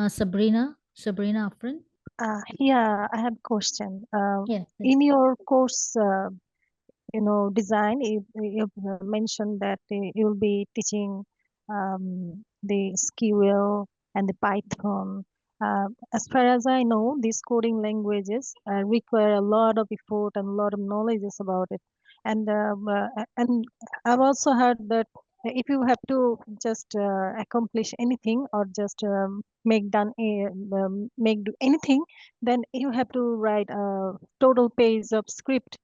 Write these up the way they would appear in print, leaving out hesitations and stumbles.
Sabrina Afrin. Yeah, I have a question. Yeah, please. In your course, design, you mentioned that you'll be teaching the SQL and the Python. As far as I know, these coding languages require a lot of effort and a lot of knowledge about it. And I've also heard that if you have to just accomplish anything or just make do anything, then you have to write a total page of script.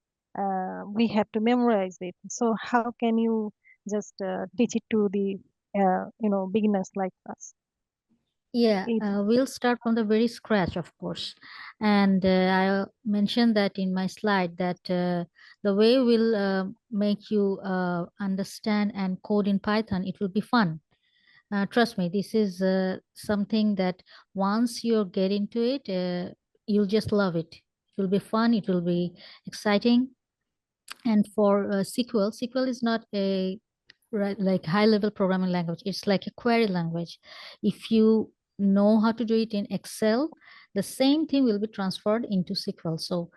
We have to memorize it. So how can you just teach it to the beginners like us? Yeah, It, we'll start from the very scratch, of course. And I mentioned that in my slide that the way we'll make you understand and code in Python, it will be fun. Trust me, this is something that once you get into it, you'll just love it. It will be fun, it will be exciting. And for SQL is not a right, like high level programming language. It's like a query language. If you know how to do it in Excel, the same thing will be transferred into SQL. So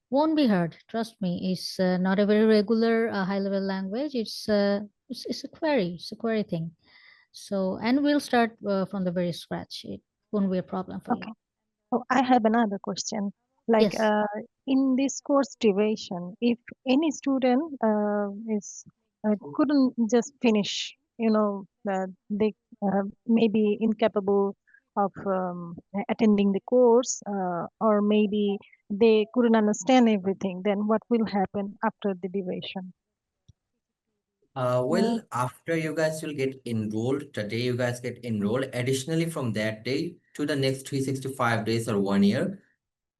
won't be hard. Trust me. It's not a very regular high level language. It's a query. It's a query thing. So and we'll start from the very scratch. It won't be a problem for you. okay. Oh, I have another question. Like Yes. in this course duration, if any student is couldn't just finish, they may be incapable of attending the course, or maybe they couldn't understand everything, then what will happen after the duration? Well, after you guys will get enrolled, the day you guys get enrolled, additionally from that day to the next 365 days or 1 year,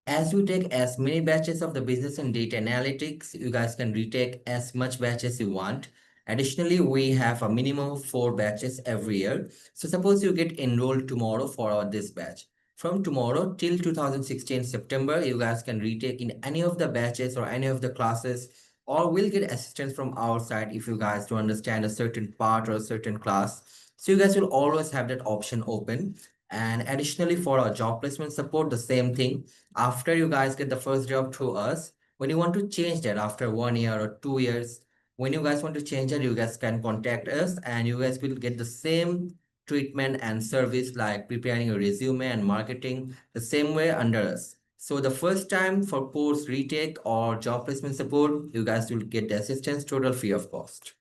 as you take as many batches of the business and data analytics, you guys can retake as much batches you want. Additionally, we have a minimum of 4 batches every year. So suppose you get enrolled tomorrow for this batch. From tomorrow till 2016 September, you guys can retake in any of the batches or any of the classes, or will get assistance from our side if you guys don't understand a certain part or a certain class. So you guys will always have that option open. And additionally, for our job placement support, the same thing. After you guys get the first job through us, when you want to change that after 1 year or 2 years, when you guys want to change that, you guys can contact us and you guys will get the same treatment and service like preparing a resume and marketing the same way under us. So the first time for course retake or job placement support, you guys will get the assistance total free of cost.